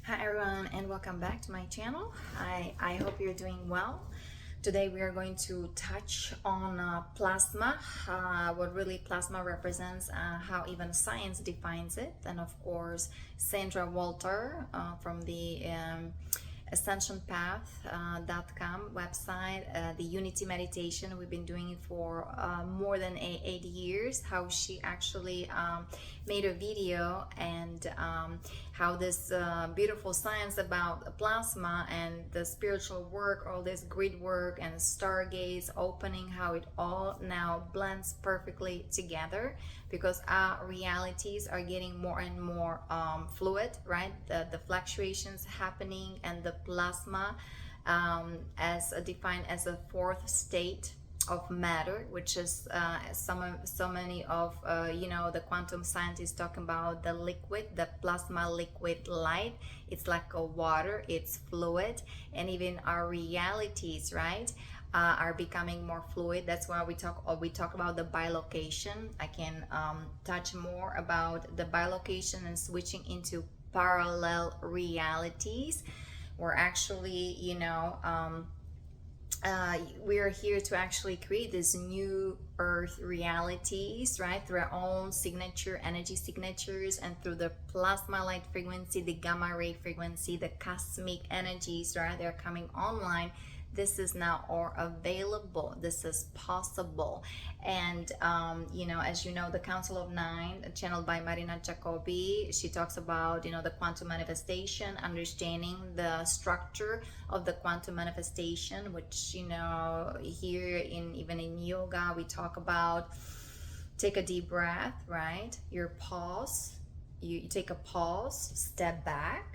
Hi everyone, and welcome back to my channel. I hope you're doing well. Today we are going to touch on plasma, what really plasma represents, how even science defines it, and of course Sandra Walter from the AscensionPath.com website, the Unity meditation. We've been doing it for more than 8 years. How she actually made a video and how this beautiful science about plasma and the spiritual work, all this grid work and stargates opening, how it all now blends perfectly together, because our realities are getting more and more fluid, right? The fluctuations happening, and the plasma as defined as a fourth state of matter, which is so many of the quantum scientists talking about the liquid, the plasma liquid light. It's like a water, it's fluid, and even our realities, right, are becoming more fluid. That's why we talk about the bilocation. I can touch more about the bilocation and switching into parallel realities. We're actually we are here to actually create this new earth realities, right, through our own signature energy signatures, and through the plasma light frequency, the gamma ray frequency, the cosmic energies, right, they're coming online. This is now all available. This is possible. And as you know, the Council of Nine, channeled by Marina, Jacobi, she talks about the quantum manifestation, understanding the structure of the quantum manifestation, which here even in yoga we talk about. Take a deep breath, right? You take a pause, step back,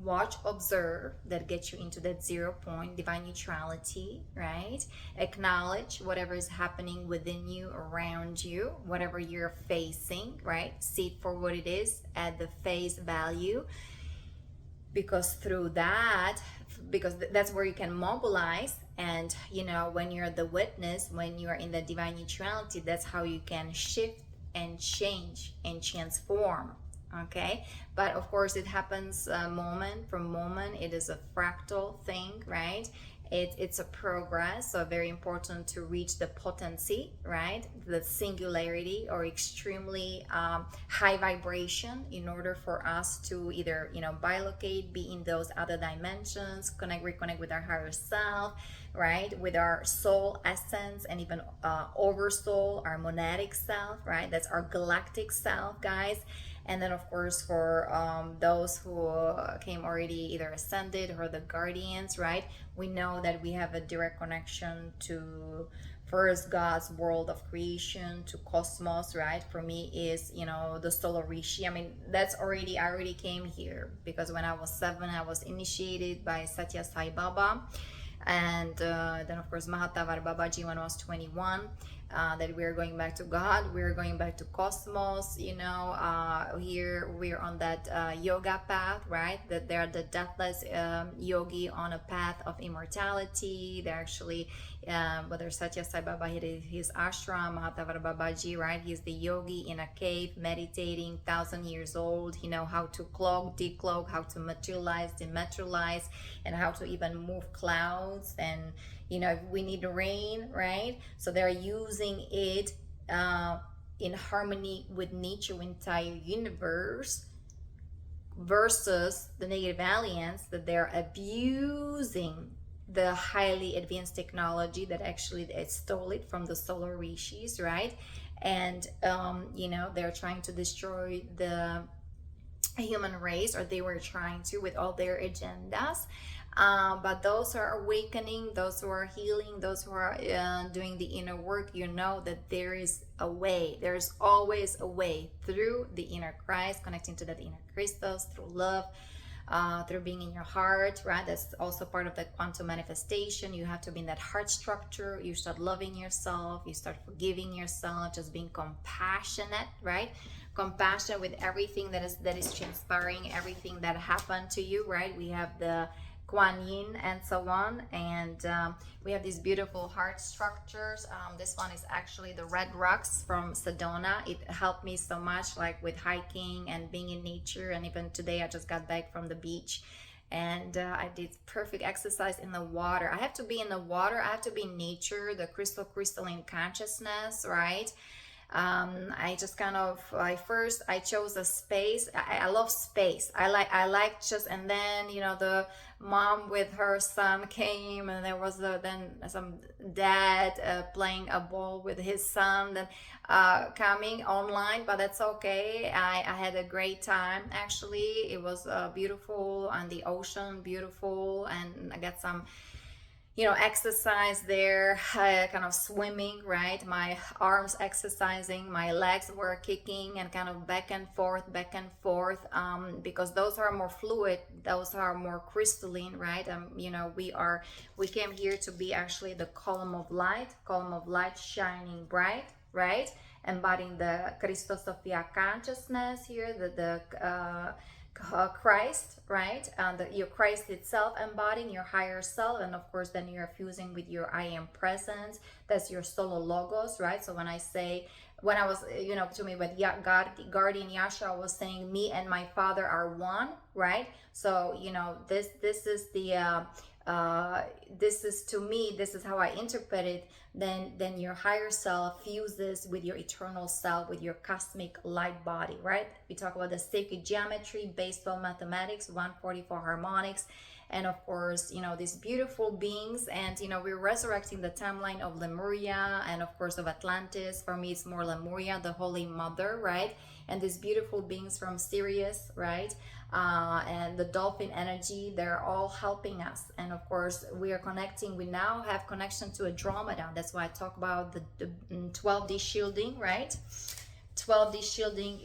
watch, observe, that gets you into that 0 point, divine neutrality, right? Acknowledge whatever is happening within you, around you, whatever you're facing, right? See it for what it is at the face value, because that's where you can mobilize. And when you're the witness, when you're in the divine neutrality, that's how you can shift and change and transform. Okay, but of course it happens moment from moment. It is a fractal thing, right? It's a progress, so very important to reach the potency, right, the singularity or extremely high vibration, in order for us to either bilocate, be in those other dimensions, reconnect with our higher self, right, with our soul essence, and even oversoul, our monadic self, right? That's our galactic self, guys. And then of course for those who came already either ascended or the guardians, right, we know that we have a direct connection to first God's world of creation, to cosmos, right? For me is the solar Rishi. I mean, I already came here, because when I was 7 I was initiated by Satya Sai Baba, and then of course Mahatavar Babaji when I was 21. That we are going back to God, we are going back to cosmos. Here we're on that yoga path, right? That they're the deathless yogi on a path of immortality. They're actually whether Satya Sai Baba, his ashram, Mahatavar Babaji, right? He's the yogi in a cave meditating, 1,000 years old. He know how to cloak, decloak, how to materialize, dematerialize, and how to even move clouds. And if we need rain, right? So they're using it in harmony with nature, entire universe, versus the negative aliens, that they're abusing the highly advanced technology that actually they stole it from the solar rishis, right? And they're trying to destroy the human race, or they were trying to, with all their agendas. But those who are awakening, those who are healing, those who are doing the inner work, that there is a way. There's always a way, through the inner Christ, connecting to that inner Christos, through love, through being in your heart, right? That's also part of the quantum manifestation. You have to be in that heart structure. You start loving yourself, you start forgiving yourself, just being compassionate, right? Compassion with everything that is transpiring, everything that happened to you, right? We have the Kuan Yin, and so on. And we have these beautiful heart structures. This one is actually the red rocks from Sedona. It helped me so much, like with hiking and being in nature. And even today I just got back from the beach, and I did perfect exercise in the water. I have to be in the water, I have to be in nature, the crystalline consciousness, right? I just kind of, first I chose a space. I love space. I like just, and then, you know, the mom with her son came, and there was then some dad playing a ball with his son, then coming online, but that's okay. I had a great time. Actually, it was beautiful, and the ocean beautiful, and I got some, you know, exercise there, kind of swimming, right? My arms exercising, my legs were kicking, and kind of back and forth, because those are more fluid, those are more crystalline, right? You know, we came here to be actually the column of light shining bright, right? Embodying the Christosophia consciousness here, the Christ, right? Your Christ itself, embodying your higher self, and of course then you're fusing with your I am presence. That's your solo logos, right? So when I was, you know, to me with guardian Yasha was saying, me and my father are one, right? So, you know, this is the this is, to me, this is how I interpret it. Then your higher self fuses with your eternal self, with your cosmic light body, right? We talk about the sacred geometry, based on mathematics, 144 harmonics, and of course, you know, these beautiful beings. And you know, we're resurrecting the timeline of Lemuria, and of course of Atlantis. For me, it's more Lemuria, the Holy Mother, right? And these beautiful beings from Sirius, right? And the dolphin energy, they're all helping us. And of course, we are connecting, we now have connection to Andromeda. That's why I talk about the 12D shielding, right? 12D shielding,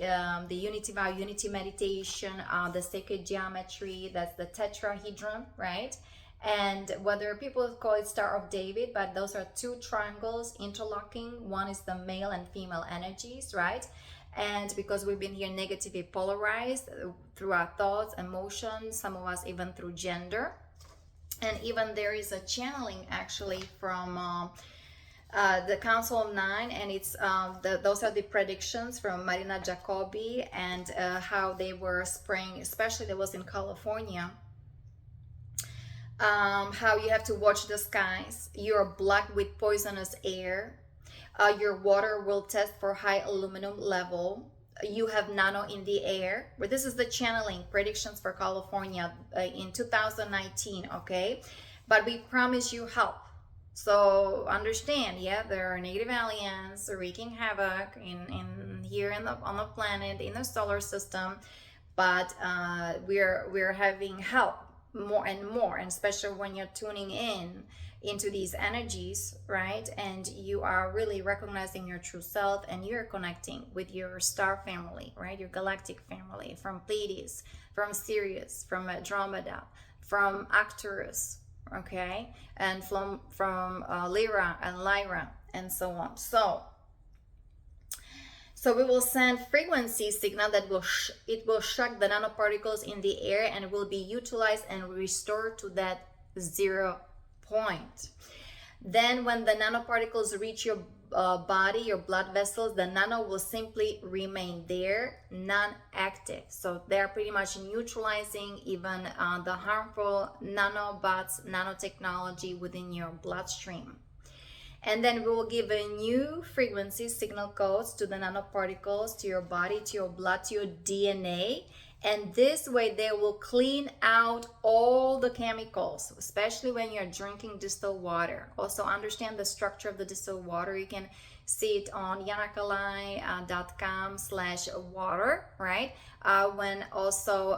the unity vow, unity meditation, the sacred geometry, that's the tetrahedron, right? And whether people call it Star of David, but those are two triangles interlocking. One is the male and female energies, right? And because we've been here negatively polarized through our thoughts, emotions, some of us even through gender. And even there is a channeling actually from the Council of Nine, and it's those are the predictions from Marina, Jacobi, and how they were spraying, especially that was in California. How you have to watch the skies. You're blocked with poisonous air. Your water will test for high aluminum level. You have nano in the air. But this is the channeling predictions for California in 2019, okay? But we promise you help. So understand, yeah, there are negative aliens wreaking havoc in here on the planet, in the solar system, but we're having help more and more, and especially when you're tuning in into these energies, right? And you are really recognizing your true self, and you're connecting with your star family, right? Your galactic family, from Pleiades, from Sirius, from Andromeda, from Arcturus, okay, and from Lyra and Lyra, and so on. So we will send frequency signal that it will shock the nanoparticles in the air, and will be utilized and restored to that 0 point. Then when the nanoparticles reach your body, your blood vessels, the nano will simply remain there, non-active. So they're pretty much neutralizing even the harmful nanobots, nanotechnology within your bloodstream. And then we will give a new frequency signal codes to the nanoparticles, to your body, to your blood, to your DNA. And this way they will clean out all the chemicals, especially when you're drinking distilled water. Also understand the structure of the distilled water. You can see it on yanakalai.com/water, right? When also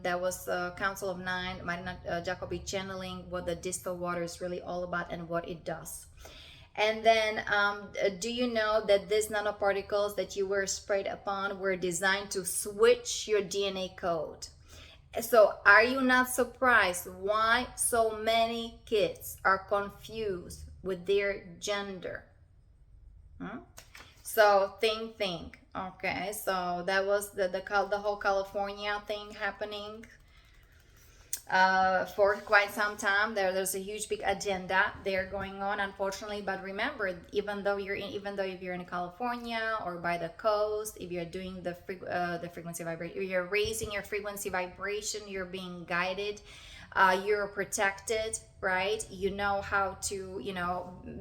there was a Council of Nine, Marina Jacobi channeling what the distilled water is really all about and what it does. And then do you know that these nanoparticles that you were sprayed upon were designed to switch your DNA code? So are you not surprised why so many kids are confused with their gender? So think. Okay, so that was the whole California thing happening. for quite some time. There's a huge big agenda there going on, unfortunately. But remember, even though if you're in California or by the coast, if you're doing the frequency vibration, you're raising your frequency vibration, you're being guided, you're protected, right? You know how to,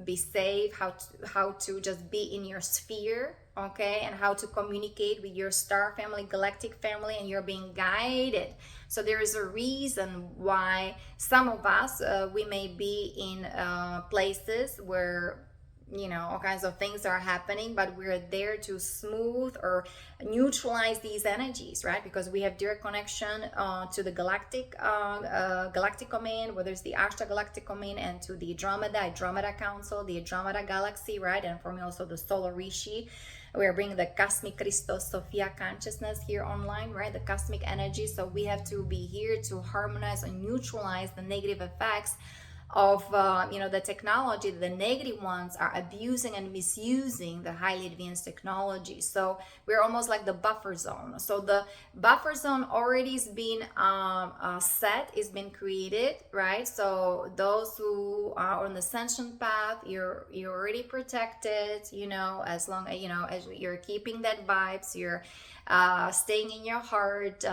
be safe, how to just be in your sphere, okay, and how to communicate with your star family, galactic family, and you're being guided. So there is a reason why some of us, we may be in places where all kinds of things are happening, but we're there to smooth or neutralize these energies, right? Because we have direct connection to the galactic domain, whether it's the Ashtar galactic domain, and to the Andromeda Council, the Andromeda galaxy, right? And for me also the solar Rishi. We are bringing the cosmic Christos Sophia consciousness here online, right? The cosmic energy. So we have to be here to harmonize and neutralize the negative effects of the technology. The negative ones are abusing and misusing the highly advanced technology. So we're almost like the buffer zone. So the buffer zone already has been set, is been created, right? So those who are on the ascension path, you're already protected, as long as as you're keeping that vibes, you're staying in your heart,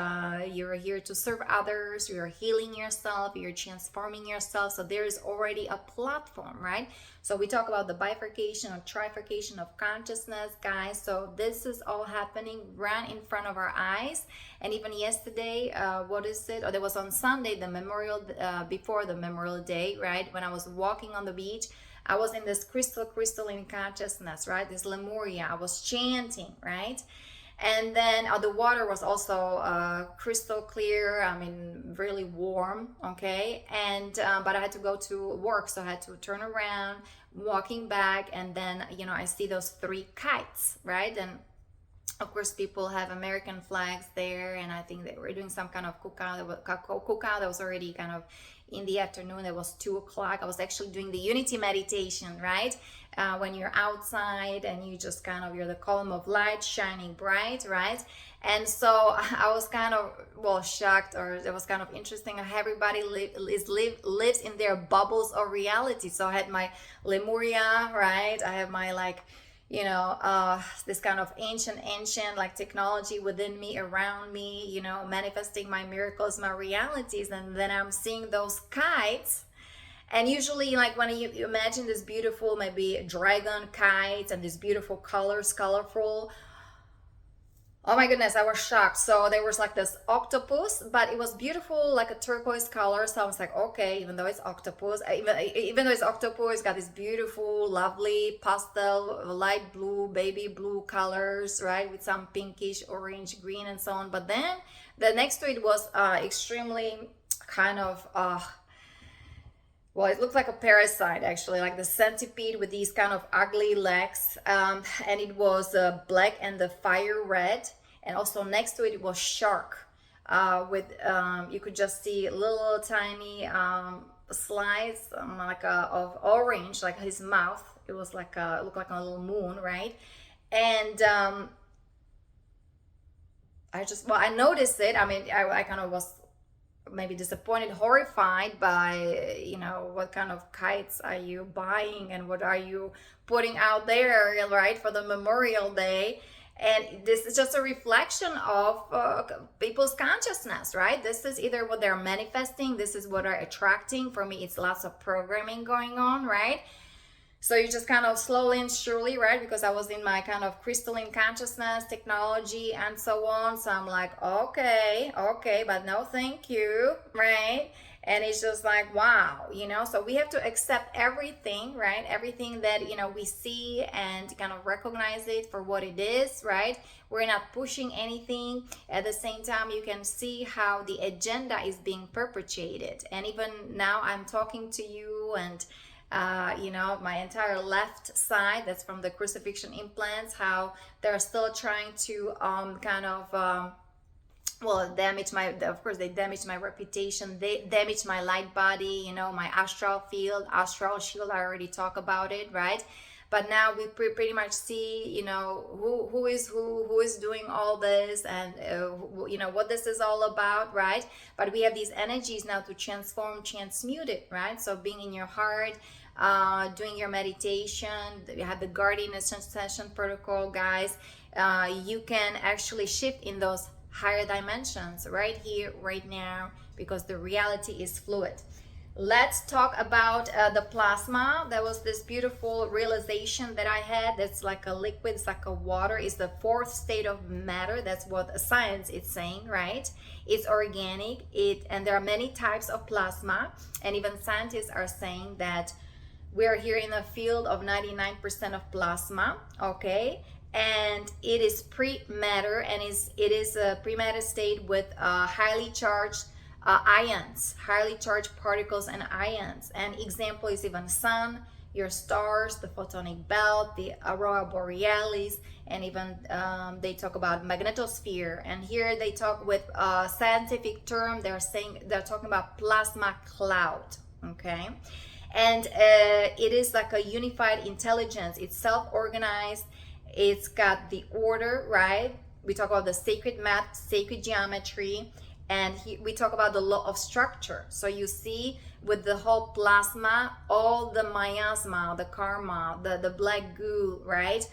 you're here to serve others, you're healing yourself, you're transforming yourself. So there is already a platform, right? So we talk about the bifurcation or trifurcation of consciousness, guys. So this is all happening right in front of our eyes. And even yesterday, there was on Sunday, the before the Memorial Day, right? When I was walking on the beach, I was in this crystalline consciousness, right? This Lemuria, I was chanting, right? And then the water was also crystal clear, really warm, okay? And but I had to go to work, so I had to turn around, walking back, and then I see those 3 kites, right? And of course people have American flags there, and I think they were doing some kind of cookout that was already kind of in the afternoon. It was 2 o'clock. I was actually doing the unity meditation, right? When you're outside and you just you're the column of light shining bright, right? And so I was kind of, shocked, or it was kind of interesting how everybody lives in their bubbles of reality. So I had my Lemuria, right? I have my this kind of ancient like technology within me, around me, manifesting my miracles, my realities. And then I'm seeing those kites. And usually, when you imagine this beautiful, maybe dragon kites and these beautiful colors, colorful. Oh my goodness, I was shocked. So there was this octopus, but it was beautiful, like a turquoise color. So I was like, okay, even though it's octopus, even though it's octopus, it's got these beautiful, lovely pastel, light blue, baby blue colors, right? With some pinkish, orange, green, and so on. But then the next to it was extremely kind of, it looked like a parasite, actually, like the centipede with these kind of ugly legs. And it was black and the fire red. And also next to it was shark with, you could just see little tiny slides of orange, like his mouth. It was looked like a little moon, right? And I noticed it. I kind of was maybe disappointed, horrified by what kind of kites are you buying and what are you putting out there, right, for the Memorial Day. And this is just a reflection of people's consciousness, right? This is either what they're manifesting, this is what they're attracting. For me, it's lots of programming going on, right? So you just kind of slowly and surely, right? Because I was in my kind of crystalline consciousness, technology, and so on. So I'm like, okay, but no thank you, right? And it's just like, wow, so we have to accept everything, right? Everything that, we see, and kind of recognize it for what it is, right? We're not pushing anything. At the same time, you can see how the agenda is being perpetuated. And even now I'm talking to you, and my entire left side, that's from the crucifixion implants, how they're still trying to damage they damaged my reputation, they damaged my light body, my astral field, astral shield. I already talked about it, right? but now we pretty much see, you know, who is doing all this, and you know what this is all about, right? But we have these energies now to transform, transmute it, right? So being in your heart, doing your meditation, you have the Guardian Ascension protocol, guys. You can actually shift in those higher dimensions right here, right now, because the reality is fluid. Let's talk about the plasma. That was this beautiful realization that I had. That's like a liquid, it's like a water. It's the fourth state of matter. That's what science is saying, right? It's organic. And there are many types of plasma, and even scientists are saying that we're here in a field of 99% of plasma, okay? And it is pre-matter, and it is a pre-matter state with highly charged ions, highly charged particles and ions. And example is even sun, your stars, the photonic belt, the aurora borealis, and even they talk about magnetosphere. And here they talk with a scientific term. They're talking about plasma cloud, okay? And it is like a unified intelligence. It's self-organized. It's got the order, right? We talk about the sacred math, sacred geometry, and we talk about the law of structure. So you see with the whole plasma, all the miasma, the karma, the black goo, right?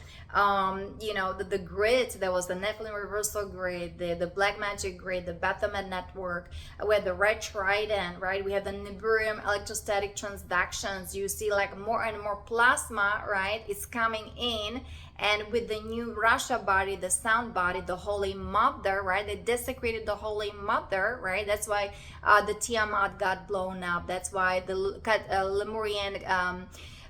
You know, the grid, there was the Nephilim reversal grid, the black magic grid, the Baphomet network, we had the red trident, right? We have the Nibiruum electrostatic transductions. You see like more and more plasma, right? It's coming in. And with the new Russia body, the sound body, the Holy Mother, right? They desecrated the Holy Mother, right? That's why the Tiamat got blown up. That's why the Lemurian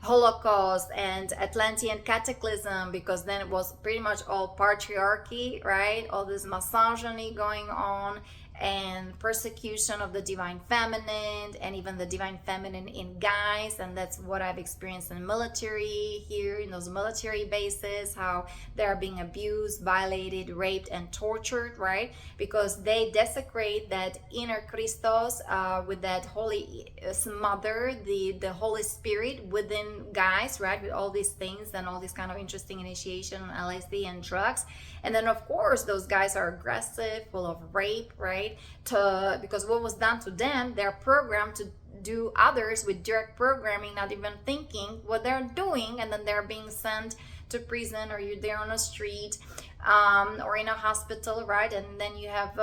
Holocaust and Atlantean cataclysm, because then it was pretty much all patriarchy, right? All this misogyny going on, and persecution of the divine feminine, and even the divine feminine in guys. And that's what I've experienced in military, here in those military bases, how they're being abused, violated, raped, and tortured, right? Because they desecrate that inner Christos with that holy mother, the Holy Spirit within guys, right? With all these things and all these kind of interesting initiation on LSD and drugs. And then of course those guys are aggressive, full of rape, right? Because what was done to them, they're programmed to do others with direct programming, not even thinking what they're doing, and then they're being sent to prison, or you're there on a street, or in a hospital, right? And then you have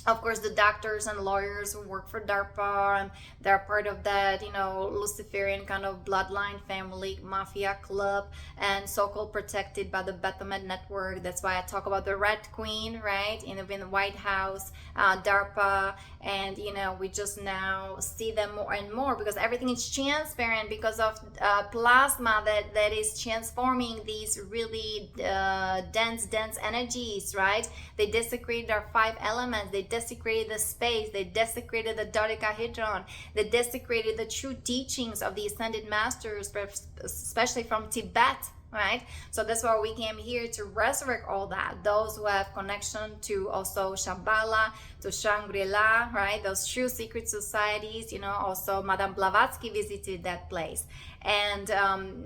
of course the doctors and lawyers who work for DARPA, and they're part of that, you know, Luciferian kind of bloodline family mafia club, and so-called protected by the Baphomet network. That's why I talk about the Red Queen, right, in the White House, DARPA, and you know, we just now see them more and more because everything is transparent, because of plasma that is transforming these really dense energies, right? They desecrated our 5 elements, they desecrated the space, they desecrated the dodecahedron, they desecrated the true teachings of the ascended masters, especially from Tibet, right? So that's why we came here to resurrect all that. Those who have connection to also Shambhala, to Shangri-La, right? Those true secret societies, you know, also Madame Blavatsky visited that place. And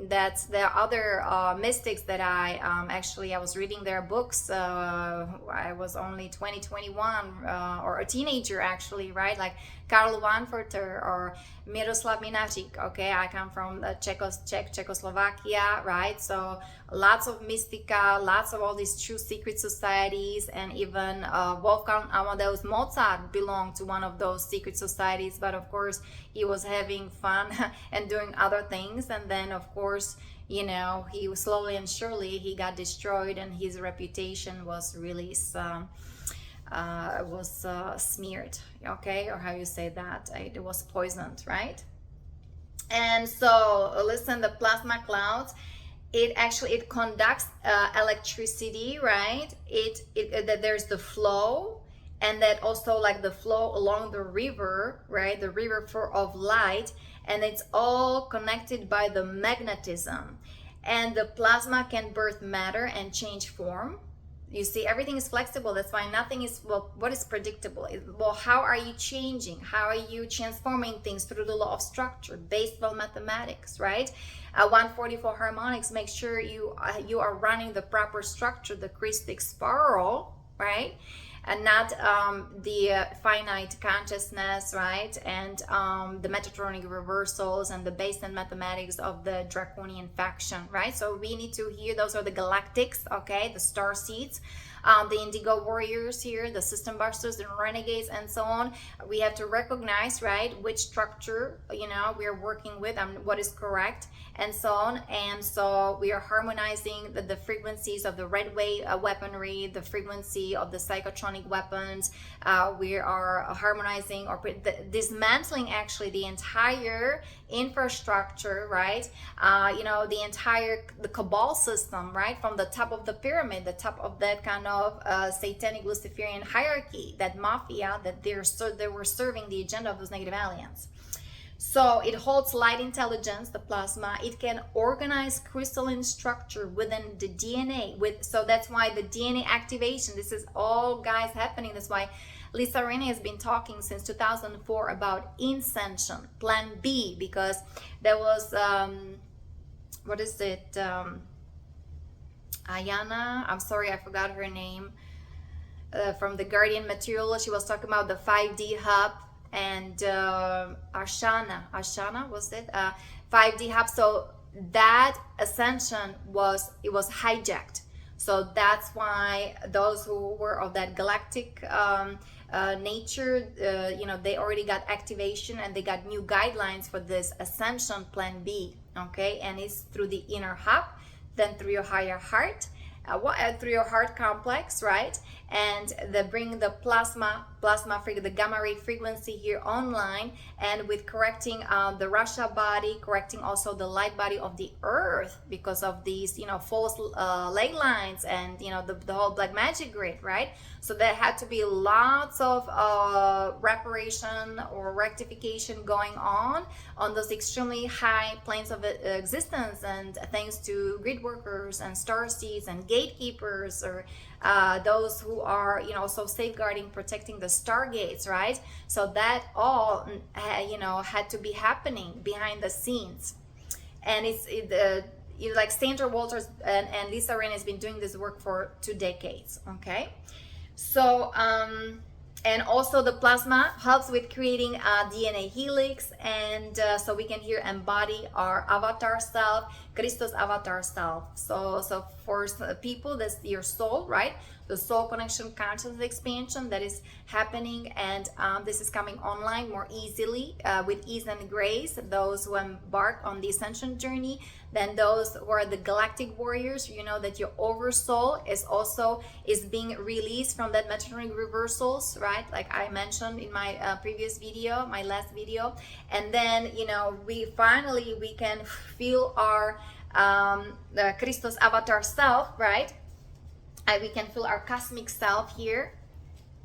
that's the other mystics that I actually, I was reading their books. I was only 21 or a teenager actually, right? Like Karl Wanfurter or Miroslav Minačić. Okay, I come from Czechoslovakia, right? So lots of mystica, lots of all these true secret societies, and even Wolfgang Amadeus Mozart belonged to one of those secret societies, but of course he was having fun and doing other things, and then of course, you know, he was slowly and surely he got destroyed, and his reputation was really smeared, okay, or how you say that, it was poisoned, right? And so listen, the plasma clouds, it conducts electricity, right? That there's the flow, and that also like the flow along the river, right? The river of light, and it's all connected by the magnetism. And the plasma can birth matter and change form. You see, everything is flexible. That's why nothing is, well, what is predictable? Well, how are you changing? How are you transforming things through the law of structure based on mathematics, right? 144 harmonics, make sure you are running the proper structure, the Christic spiral, right? And not the finite consciousness, right? And the metatronic reversals and the base and mathematics of the draconian faction, right? So we need to hear, those are the galactics, okay? The star seeds, the indigo warriors here, the system busters, the renegades, and so on. We have to recognize, right, which structure, you know, we are working with and what is correct, and so on. And so we are harmonizing the frequencies of the red wave weaponry, the frequency of the psychotronic weapons. We are harmonizing or dismantling actually the entire infrastructure, right? You know, the cabal system, right? From the top of the pyramid, the top of that kind of satanic Luciferian hierarchy, that mafia, that they were serving the agenda of those negative aliens. So it holds light intelligence, the plasma. It can organize crystalline structure within the DNA. So that's why the DNA activation, this is all, guys, happening. That's why Lisa Renee has been talking since 2004 about Ascension, Plan B, because there was, what is it, Ayana, I'm sorry, I forgot her name, from the Guardian Material. She was talking about the 5D hub, and Ashana was it, 5D hub. So that ascension was hijacked. So that's why those who were of that galactic nature, you know, they already got activation and they got new guidelines for this ascension plan B, okay? And it's through the inner hub, then through your higher heart, through your heart complex, right? And they bring the plasma the gamma ray frequency here online, and with correcting the Russia body, correcting also the light body of the earth because of these, you know, false ley lines and, you know, the whole black magic grid, right? So there had to be lots of reparation or rectification going on those extremely high planes of existence, and thanks to grid workers and star seeds and gatekeepers, or those who are, you know, so safeguarding, protecting the stargates, right? So that all, you know, had to be happening behind the scenes. And you know, like Sandra Walter and Lisa Renee has been doing this work for 2 decades, okay? So and also the plasma helps with creating a DNA helix, and so we can here embody our avatar self, Christos avatar self. So for people, that's your soul, right? The soul connection, consciousness expansion that is happening, and this is coming online more easily, with ease and grace, those who embark on the ascension journey. Then those who are the galactic warriors, you know that your oversoul is being released from that metatronic reversals, right? Like I mentioned in my previous video, my last video. And then, you know, we can feel our the Christos avatar self, right? We can feel our cosmic self here,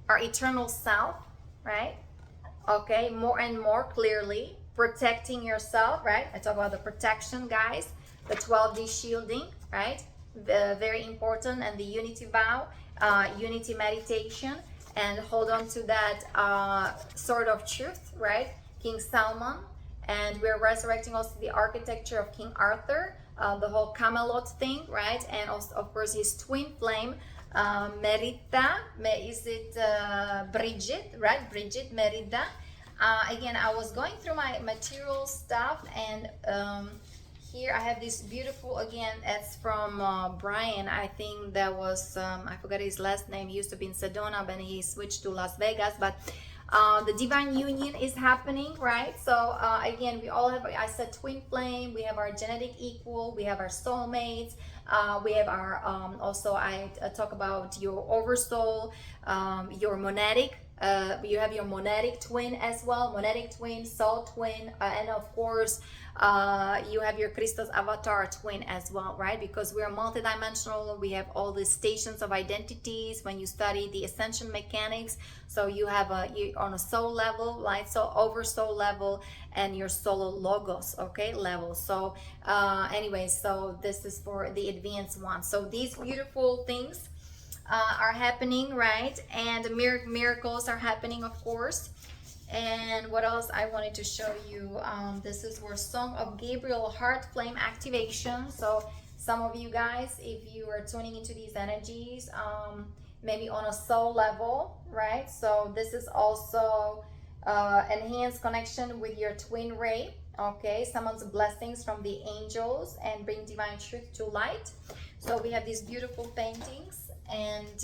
our eternal self, right? Okay, more and more clearly, protecting yourself, right? I talk about the protection, guys, the 12D shielding, right? Very important, and the unity vow, unity meditation, and hold on to that sword of truth, right? King Salmon, and we're resurrecting also the architecture of King Arthur, the whole Camelot thing, right? And also, of course, his twin flame, Merida, is it Bridget, right? Bridget Merida. Again, I was going through my material stuff, and here I have this beautiful, again, it's from Brian. I think that was, I forgot his last name. He used to be in Sedona, but he switched to Las Vegas. But the divine union is happening, right? So again, we all have, I said, twin flame. We have our genetic equal. We have our soulmates. We have our, also I talk about your oversoul, your monadic. You have your monadic twin as well, monadic twin, soul twin, and of course you have your Christos avatar twin as well, right? Because we are multidimensional. We have all the stations of identities when you study the ascension mechanics. So you have on a soul level, right? So over soul level, and your solo logos, okay, level. So anyway, so this is for the advanced one. So these beautiful things, are happening, right? And miracles are happening, of course. And what else I wanted to show you? This is where Song of Gabriel Heart Flame activation. So some of you guys, if you are tuning into these energies, maybe on a soul level, right? So this is also enhanced connection with your twin ray. Okay, someone's blessings from the angels and bring divine truth to light. So we have these beautiful paintings, and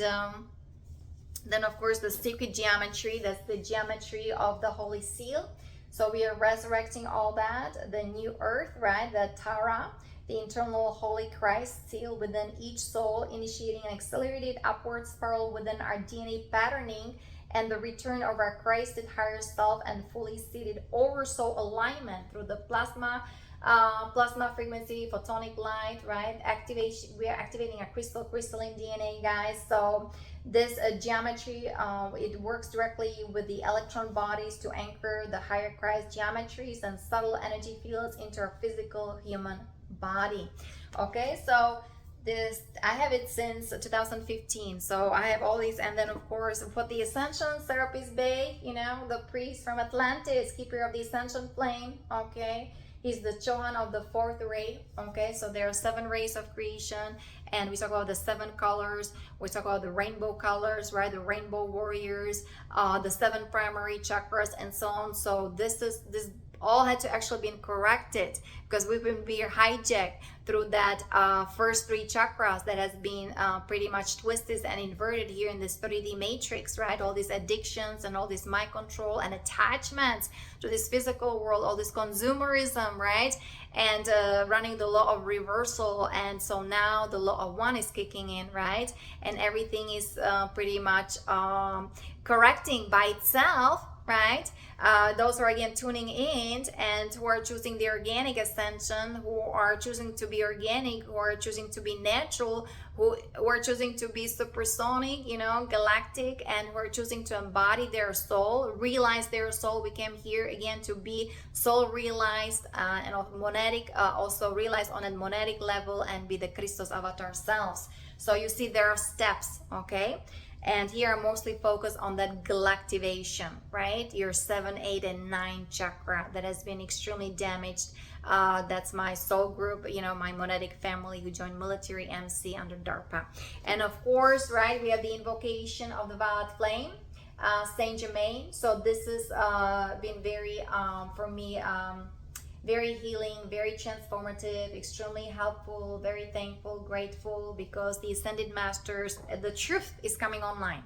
then of course the sacred geometry, that's the geometry of the Holy Seal. So we are resurrecting all that, the new earth, right? The Tara, the internal Holy Christ seal within each soul, initiating an accelerated upward spiral within our DNA patterning, and the return of our Christed higher self and fully seated oversoul alignment through the plasma frequency, photonic light, right? Activation. We are activating a crystalline DNA, guys. So this geometry, it works directly with the electron bodies to anchor the higher Christ geometries and subtle energy fields into our physical human body. Okay, so this, I have it since 2015, so I have all these. And then of course for the Ascension, Serapis Bey, you know, the priest from Atlantis, keeper of the Ascension flame. Okay, he's the Chohan of the fourth ray. Okay, so there are 7 rays of creation, and we talk about the 7 colors. We talk about the rainbow colors, right? The rainbow warriors, the 7 primary chakras, and so on. So this all had to actually been corrected, because we've been hijacked through that first 3 chakras that has been pretty much twisted and inverted here in this 3D matrix, right? All these addictions and all this mind control and attachments to this physical world, all this consumerism, right? And running the law of reversal. And so now the law of one is kicking in, right? And everything is pretty much correcting by itself, right? Those who are again tuning in and who are choosing the organic ascension, who are choosing to be organic, who are choosing to be natural, who are choosing to be supersonic, you know, galactic, and who are choosing to embody their soul, realize their soul. We came here again to be soul realized and monadic, also realized on a monadic level, and be the Christos avatar selves. So you see there are steps, okay? And here I'm mostly focused on that galactivation, right? Your 7, 8, and 9 chakra that has been extremely damaged. That's my soul group, you know, my monadic family who joined military MC under DARPA. And of course, right, we have the invocation of the violet flame, Saint Germain. So this has been very, for me, very healing, very transformative, extremely helpful, very thankful, grateful, because the Ascended Masters, the truth is coming online.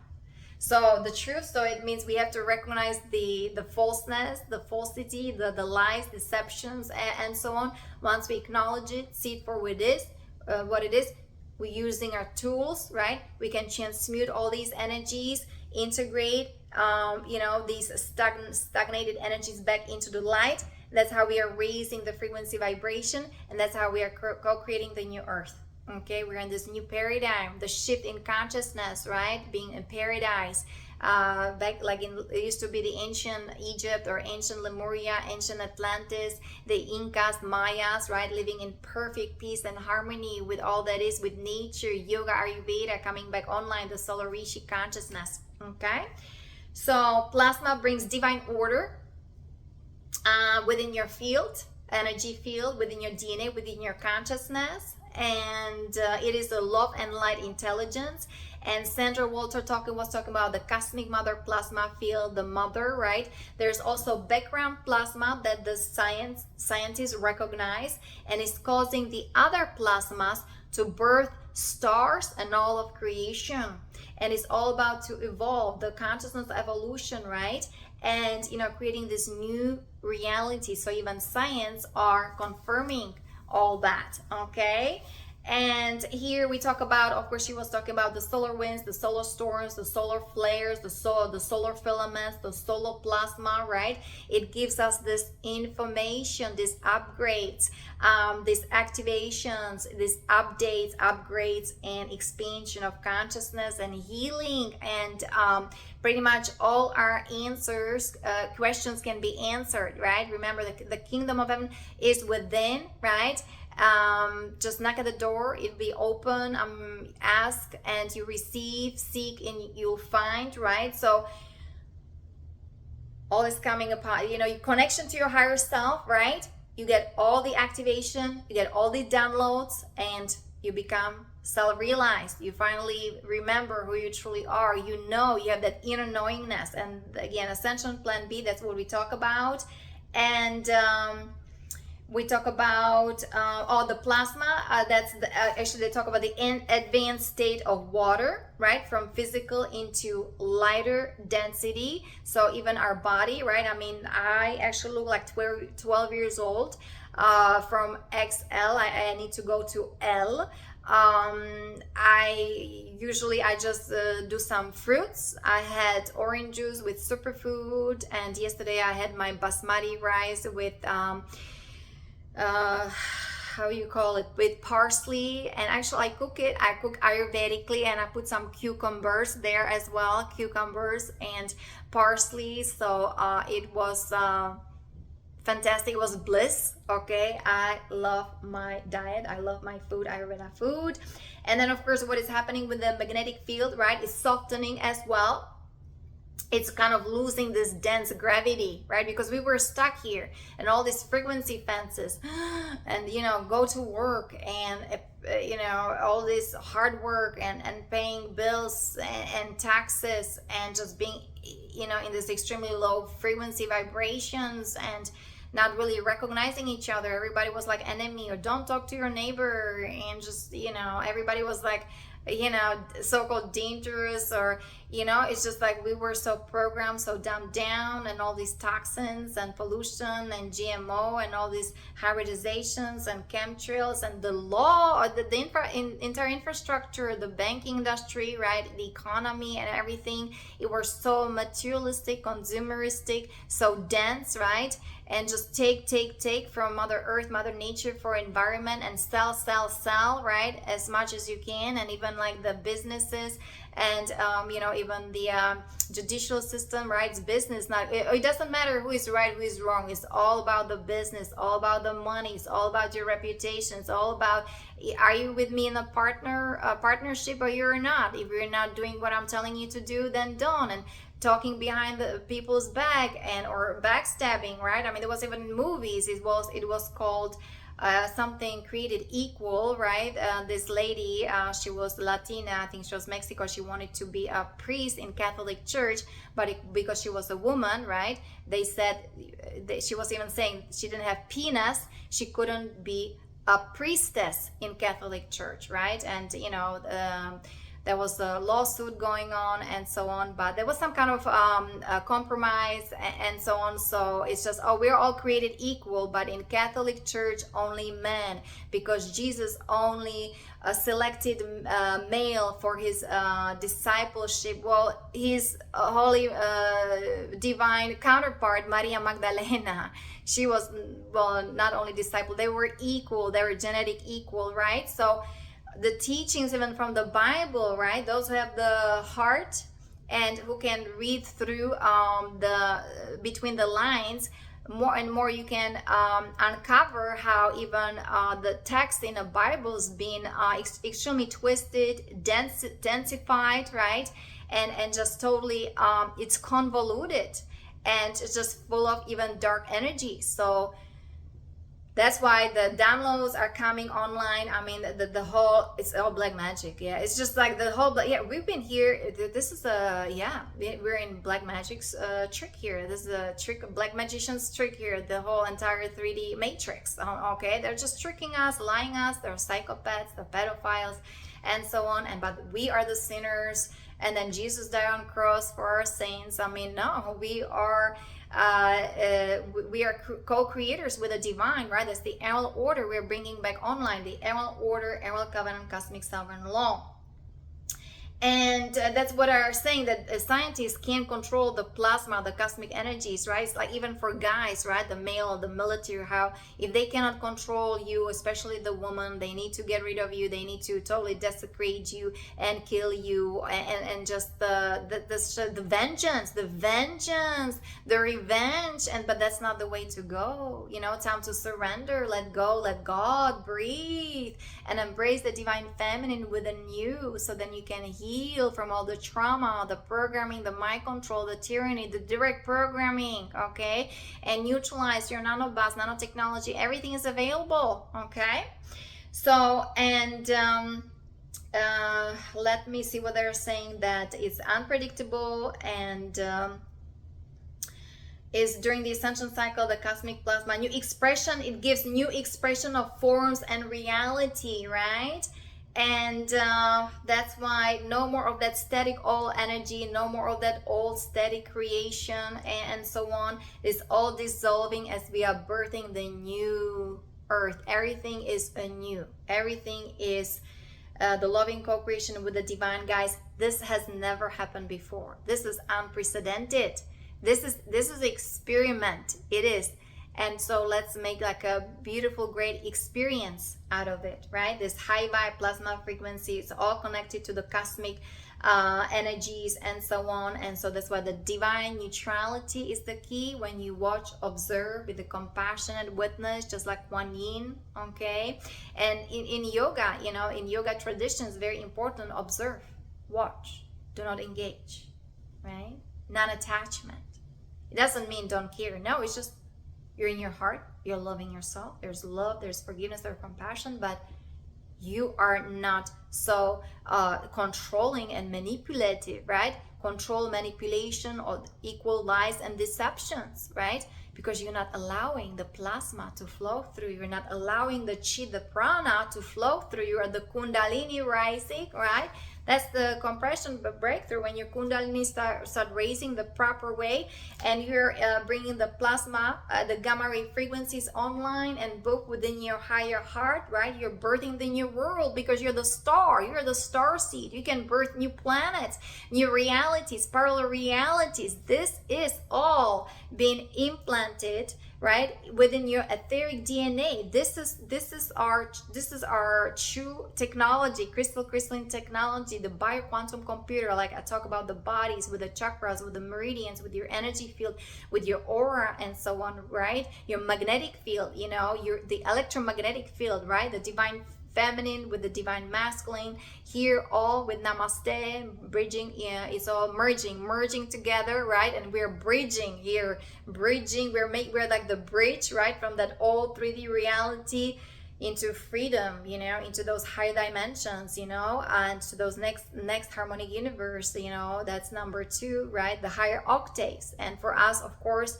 So the truth, so it means we have to recognize the falseness, the falsity, the lies, deceptions, and so on. Once we acknowledge it, see it for what it is, we're using our tools, right? We can transmute all these energies, integrate, you know, these stagnated energies back into the light. That's how we are raising the frequency vibration, and that's how we are co-creating the new earth. Okay, we're in this new paradigm, the shift in consciousness, right? Being in paradise, back like it used to be the ancient Egypt or ancient Lemuria, ancient Atlantis, the Incas, Mayas, right? Living in perfect peace and harmony with all that is, with nature, yoga, Ayurveda coming back online, the solar Rishi consciousness. Okay, so plasma brings divine order within your field, energy field, within your DNA, within your consciousness, and it is the love and light intelligence. And Sandra Walter was talking about the cosmic mother plasma field, the mother, right? There's also background plasma that the scientists recognize, and is causing the other plasmas to birth stars and all of creation. And it's all about to evolve, the consciousness evolution, right? And, you know, creating this new reality. So even science are confirming all that, okay? And here we talk about, of course, she was talking about the solar winds, the solar storms, the solar flares, the solar filaments, the solar plasma, right? It gives us this information, these upgrades, these activations, these updates, upgrades, and expansion of consciousness and healing. And pretty much all our answers, questions can be answered, right? Remember, the kingdom of heaven is within, right? Just knock at the door, it'll be open. Ask and you receive, seek and you'll find, right? So all is coming upon, you know, your connection to your higher self, right? You get all the activation, you get all the downloads, and you become self-realized. You finally remember who you truly are. You know, you have that inner knowingness. And again, Ascension Plan B, that's what we talk about. And we talk about the plasma. Actually, they talk about the advanced state of water, right? From physical into lighter density. So even our body, right? I mean, I actually look like 12 years old. From XL, I need to go to L. I just do some fruits. I had orange juice with superfood, and yesterday I had my basmati rice with how you call it, with parsley. And actually I cook Ayurvedically, and I put some cucumbers there as well, cucumbers and parsley. So it was fantastic. It was bliss. Okay, I love my diet, I love my food, Ayurveda food. And then of course what is happening with the magnetic field, right, is softening as well. It's kind of losing this dense gravity, right? Because we were stuck here and all these frequency fences and, you know, go to work and, you know, all this hard work and paying bills and taxes and just being, you know, in this extremely low frequency vibrations and not really recognizing each other. Everybody was like enemy, or don't talk to your neighbor, and just, you know, everybody was like, you know, so-called dangerous, or, you know, it's just like we were so programmed, so dumbed down, and all these toxins and pollution and GMO and all these hybridizations and chemtrails and the law, or the entire infrastructure, the banking industry, right, the economy and everything. It was so materialistic, consumeristic, so dense, right? And just take from Mother Earth, Mother Nature, for environment, and sell, right, as much as you can. And even like the businesses and you know, even the judicial system, right? It's business. Not, it doesn't matter who is right, who is wrong. It's all about the business, all about the money. It's all about your reputation. It's all about, are you with me in a partnership, or you're not? If you're not doing what I'm telling you to do, then don't. And talking behind the people's back and or backstabbing, right? I mean, there was even movies. It was called something created equal, right? This lady, she was Latina, I think she was Mexico. She wanted to be a priest in Catholic Church, but because she was a woman, right? They said, she was even saying she didn't have penis, she couldn't be a priestess in Catholic Church, right? And you know, there was a lawsuit going on and so on, but there was some kind of compromise and so on. So it's just, oh, we're all created equal, but in Catholic Church only men, because Jesus only selected male for his discipleship. Well, his holy divine counterpart, Maria Magdalena, she was, well, not only disciple, they were equal, they were genetic equal, right? So the teachings even from the Bible, right? Those who have the heart and who can read through between the lines, more and more you can uncover how even the text in the Bible has been extremely twisted, densified, right? And just totally, it's convoluted, and it's just full of even dark energy. So that's why the downloads are coming online. I mean, the whole, it's all black magic. Yeah, it's just like the whole, yeah, we've been here. This is we're in black magic's trick here. This is a trick, black magician's trick here. The whole entire 3D matrix. Okay, they're just tricking us, lying us. They're psychopaths, the pedophiles, and so on. But we are the sinners. And then Jesus died on the cross for our saints. I mean, no, we are co-creators with the divine, right? That's the Emerald Order. We're bringing back online the Emerald Order, Emerald Covenant, Cosmic Sovereign Law. And that's what I are saying, that scientists can't control the plasma, the cosmic energies, right? It's like even for guys, right? The male, the military, how if they cannot control you, especially the woman, they need to get rid of you. They need to totally desecrate you and kill you, and just the vengeance, the revenge. And but that's not the way to go. You know, time to surrender, let go, let God breathe, and embrace the divine feminine within you, so then you can heal from all the trauma, the programming, the mind control, the tyranny, the direct programming, okay? And neutralize your nanobots, nanotechnology. Everything is available, okay? So, and let me see what they're saying, that it's unpredictable, and is during the ascension cycle, the cosmic plasma, new expression, it gives new expression of forms and reality, right? And that's why no more of that static old energy, no more of that old static creation, and so on. It's all dissolving as we are birthing the new earth. Everything is anew. Everything is the loving co-creation with the divine, guys. This has never happened before. This is unprecedented. This is experiment. It is. And so let's make like a beautiful, great experience out of it, right? This high vibe plasma frequency, it's all connected to the cosmic energies and so on. And so that's why the divine neutrality is the key. When you watch, observe with a compassionate witness, just like Kuan Yin, okay? And in yoga, you know, in yoga traditions, very important, observe, watch, do not engage, right? Non-attachment. It doesn't mean don't care. No, it's just you're in your heart, you're loving yourself, there's love, there's forgiveness, there's compassion, but you are not so controlling and manipulative, right? Control, manipulation, or equal lies and deceptions, right? Because you're not allowing the plasma to flow through, you're not allowing the chi, the prana to flow through, you are the kundalini rising, right? That's the compression breakthrough, when your kundalini start raising the proper way, and you're bringing the plasma, the gamma ray frequencies online and both within your higher heart, right? You're birthing the new world, because you're the star. You're the star seed. You can birth new planets, new realities, parallel realities. This is all being implanted, right, within your etheric DNA. This is our true technology, crystalline technology, the bioquantum computer. Like I talk about the bodies with the chakras, with the meridians, with your energy field, with your aura, and so on, right? Your magnetic field, you know, the electromagnetic field, right? The divine feminine with the divine masculine, here all with Namaste, bridging. Yeah, it's all merging together, right? And we're bridging here, we're like the bridge, right, from that old 3D reality into freedom, you know, into those high dimensions, you know, and to those next harmonic universe, you know. That's number 2, right? The higher octaves. And for us, of course,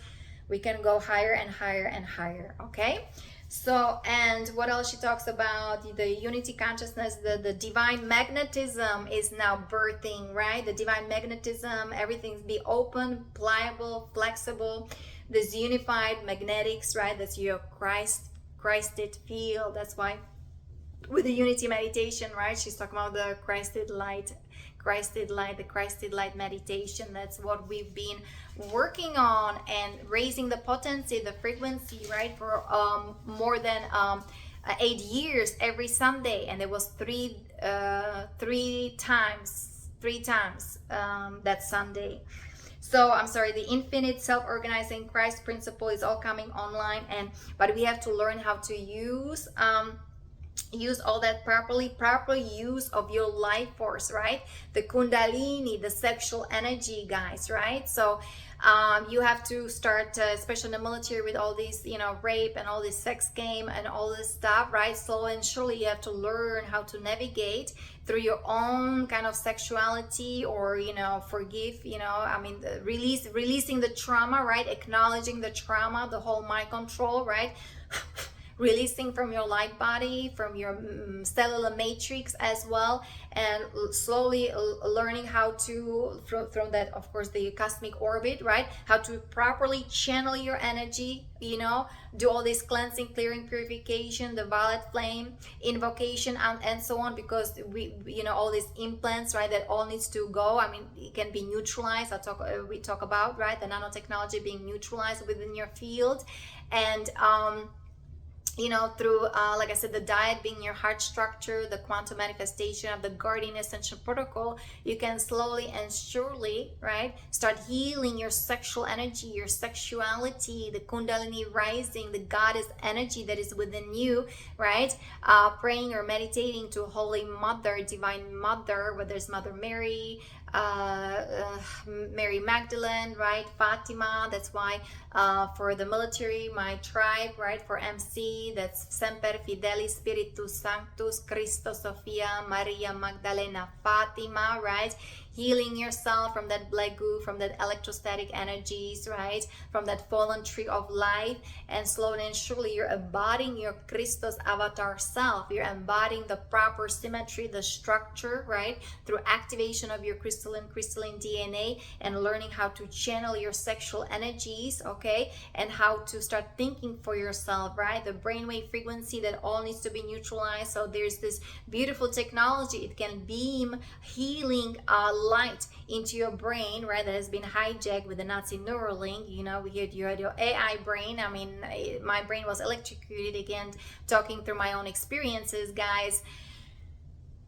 we can go higher and higher and higher, okay? So, and what else she talks about? The unity consciousness, the divine magnetism is now birthing, right? The divine magnetism, everything's be open, pliable, flexible. This unified magnetics, right? That's your Christed field. That's why with the unity meditation, right? She's talking about the Christed light, the Christed light meditation. That's what we've been working on, and raising the potency, the frequency, right, for more than 8 years every Sunday. And it was three times that Sunday. So I'm sorry, the infinite self-organizing Christ principle is all coming online, but we have to learn how to use all that properly, proper use of your life force, right? The kundalini, the sexual energy, guys, right? So you have to start, especially in the military, with all these, you know, rape and all this sex game and all this stuff, right? Slowly and surely you have to learn how to navigate through your own kind of sexuality, or, you know, forgive, you know, I mean, releasing the trauma, right? Acknowledging the trauma, the whole mind control, right? releasing from your light body, from your cellular matrix as well, and slowly learning how to, from that, of course, the cosmic orbit, right, how to properly channel your energy, you know, do all this cleansing, clearing, purification, the violet flame, invocation, and so on, because we, you know, all these implants, right, that all needs to go. I mean, it can be neutralized. We talk about, right, the nanotechnology being neutralized within your field. And you know, through like I said, the diet being your heart structure, the quantum manifestation of the Guardian Ascension protocol, you can slowly and surely, right, start healing your sexual energy, your sexuality, the kundalini rising, the goddess energy that is within you, right? Praying or meditating to Holy Mother, Divine Mother, whether it's Mother Mary, Mary Magdalene, right, Fatima. That's why for the military, my tribe, right, for MC, that's Semper Fidelis Spiritus Sanctus Christo Sophia Maria Magdalena Fatima, right, healing yourself from that black goo, from that electrostatic energies, right, from that fallen tree of life. And slowly and surely you're embodying your Christos avatar self. You're embodying the proper symmetry, the structure, right, through activation of your crystalline DNA, and learning how to channel your sexual energies, okay, and how to start thinking for yourself, right, the brainwave frequency that all needs to be neutralized. So there's this beautiful technology. It can beam healing light into your brain, right, that has been hijacked with the Nazi Neuralink. You know, you had your AI brain. I mean, my brain was electrocuted, again, talking through my own experiences, guys.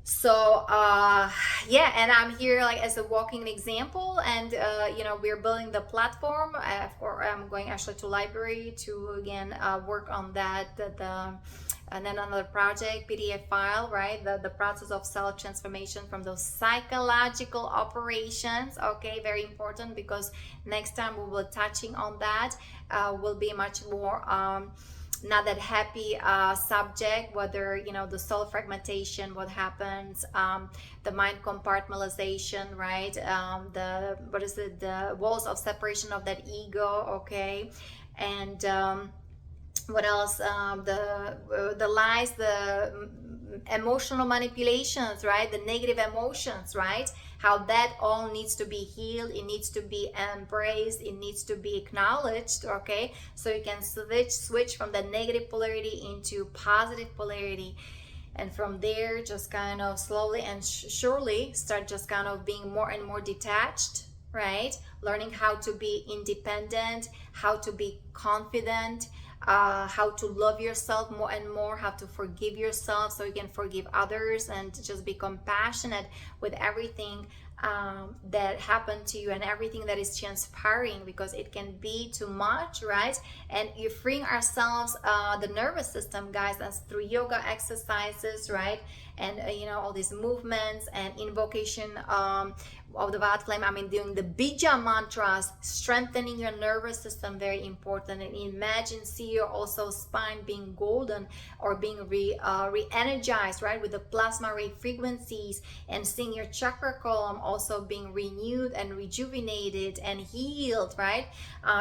So yeah, and I'm here like as a walking example, and you know, we're building the platform. I'm going actually to library to again work on that, and then another project, PDF file, right, the process of self-transformation from those psychological operations. Okay, very important, because next time we will touching on that will be much more not that happy subject, whether, you know, the soul fragmentation, what happens, the mind compartmentalization, right, the walls of separation of that ego, okay, and what else, the lies, the emotional manipulations, right, the negative emotions, right, how that all needs to be healed, it needs to be embraced, it needs to be acknowledged, okay, so you can switch from the negative polarity into positive polarity. And from there, just kind of slowly and surely start just kind of being more and more detached, right, learning how to be independent, how to be confident, how to love yourself more and more, how to forgive yourself so you can forgive others, and just be compassionate with everything that happened to you and everything that is transpiring, because it can be too much, right? And you're freeing ourselves, the nervous system, guys, that's through yoga exercises, right? And you know, all these movements and invocation of the violet flame. I mean, doing the bija mantras, strengthening your nervous system, very important. And imagine, see your also spine being golden or being re-energized, right, with the plasma ray frequencies, and seeing your chakra column also being renewed and rejuvenated and healed, right?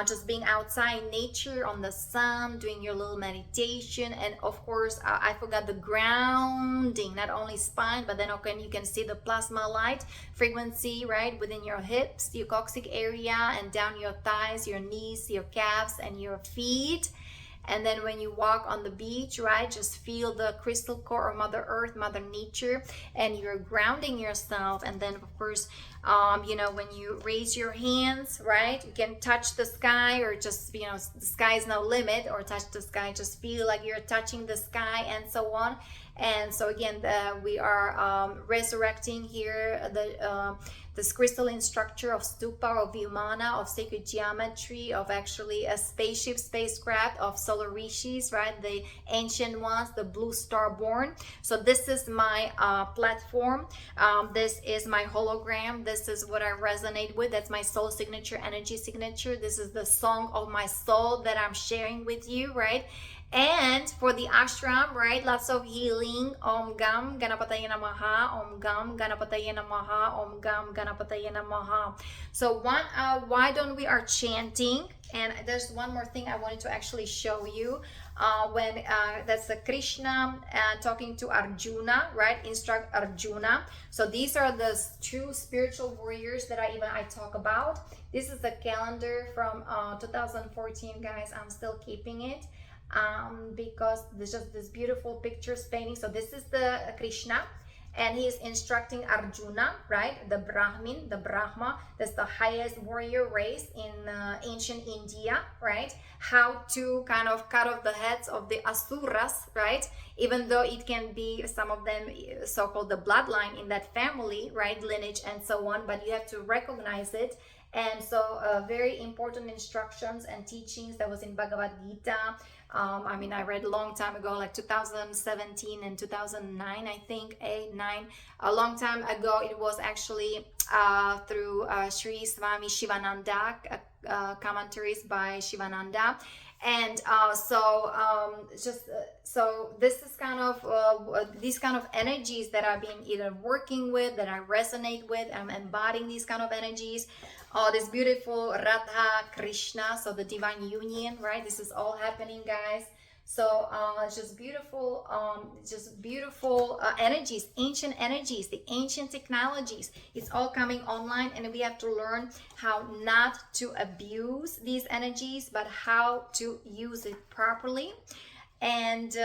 Just being outside in nature, on the sun, doing your little meditation. And of course, I forgot the grounding, not only spine, but then okay, you can see the plasma light frequency, right, within your hips, your coccyx area, and down your thighs, your knees, your calves, and your feet. And then when you walk on the beach, right, just feel the crystal core of Mother Earth, Mother Nature, and you're grounding yourself. And then of course, you know, when you raise your hands, right, you can touch the sky, or just, you know, the sky is no limit, or touch the sky, just feel like you're touching the sky, and so on. And so again, we are resurrecting here this crystalline structure of stupa, of vimana, of sacred geometry, of actually a spaceship, spacecraft, of solar rishis, right, the ancient ones, the blue star born. So this is my platform. This is my hologram. This is what I resonate with. That's my soul signature, energy signature. This is the song of my soul that I'm sharing with you, right? And for the ashram, right, lots of healing. Om Gam Ganapataye Namaha, Om Gam Ganapataye Namaha, Om Gam Ganapataye Namaha. So why don't we are chanting? And there's one more thing I wanted to actually show you. When that's the Krishna talking to Arjuna, right? Instruct Arjuna. So these are the two spiritual warriors that I talk about. This is the calendar from 2014, guys. I'm still keeping it because there's just this beautiful pictures painting. So this is the Krishna, and he is instructing Arjuna, right? The Brahmin, the Brahma, that's the highest warrior race in ancient India, right? How to kind of cut off the heads of the Asuras, right? Even though it can be some of them so-called the bloodline in that family, right? Lineage and so on, but you have to recognize it. And so very important instructions and teachings that was in Bhagavad Gita. I mean, I read a long time ago, like 2017 and 2009, I think, 8, 9. A long time ago, it was actually through Sri Swami Shivananda, commentaries by Shivananda. And so this is kind of these kind of energies that I've been either working with, that I resonate with. I'm embodying these kind of energies. This beautiful Radha Krishna, so the divine union, right? This is all happening, guys. So it's just beautiful energies, ancient energies, the ancient technologies. It's all coming online, and we have to learn how not to abuse these energies, but how to use it properly, and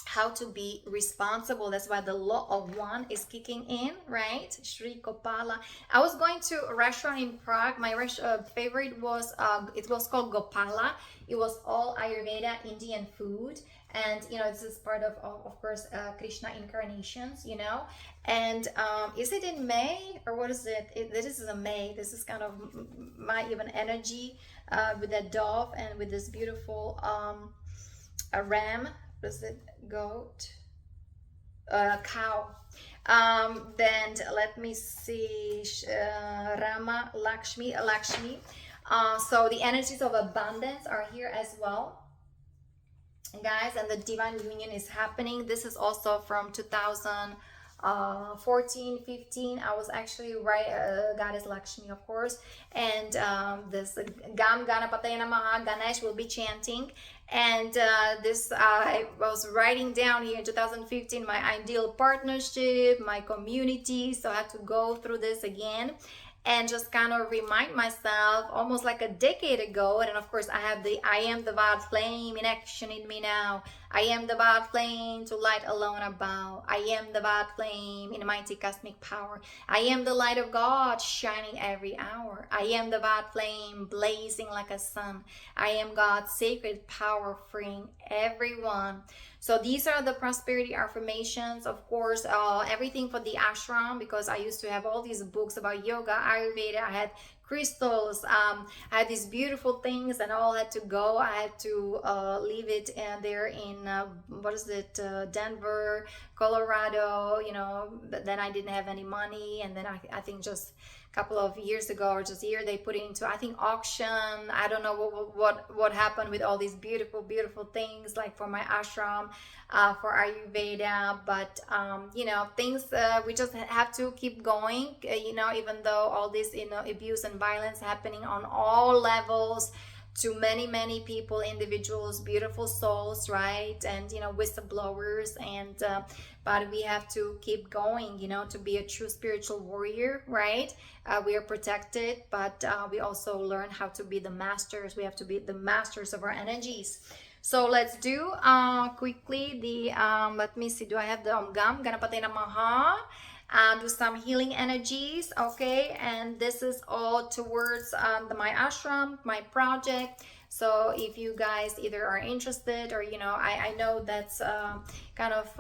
how to be responsible. That's why the law of one is kicking in, right? Sri Gopala. I was going to a restaurant in Prague. My favorite was it was called Gopala. It was all Ayurveda Indian food, and you know, this is part of course Krishna incarnations, you know. And is it in May or what is it? This is a May. This is kind of my even energy with that dove and with this beautiful a ram. Does it goat? Cow. Then let me see. Rama, Lakshmi. So the energies of abundance are here as well, guys, and the divine union is happening. This is also from 2014, 15. I was actually right, goddess Lakshmi, of course, and this Gam Ganapataye Namaha, Ganesh will be chanting. And this I was writing down here in 2015 my ideal partnership, my community. So I had to go through this again and just kind of remind myself almost like a decade ago. And of course I have the I am the violet flame in action in me now. I am the violet flame to light alone above. I am the violet flame in mighty cosmic power. I am the light of God shining every hour. I am the violet flame blazing like a sun. I am God's sacred power freeing everyone. So these are the prosperity affirmations, of course, everything for the ashram, because I used to have all these books about yoga, Ayurveda. I had crystals, I had these beautiful things, and all had to go. I had to leave it there in Denver, Colorado, you know. But then I didn't have any money, and then I think just couple of years ago or just a year they put it into, I think, auction. I don't know what happened with all these beautiful things, like for my ashram, for Ayurveda. But you know, things we just have to keep going, you know, even though all this, you know, abuse and violence happening on all levels to many people, individuals, beautiful souls, right? And you know, whistleblowers, and but we have to keep going, you know, to be a true spiritual warrior, right? We are protected, but we also learn how to be the masters. We have to be the masters of our energies. So let's do quickly the let me see, do I have the Om Gam Ganapataye Namaha? Do some healing energies, okay? And this is all towards my ashram, my project. So if you guys either are interested, or you know, I know that's kind of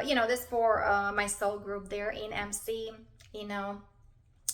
you know, this for my soul group there in MC, you know.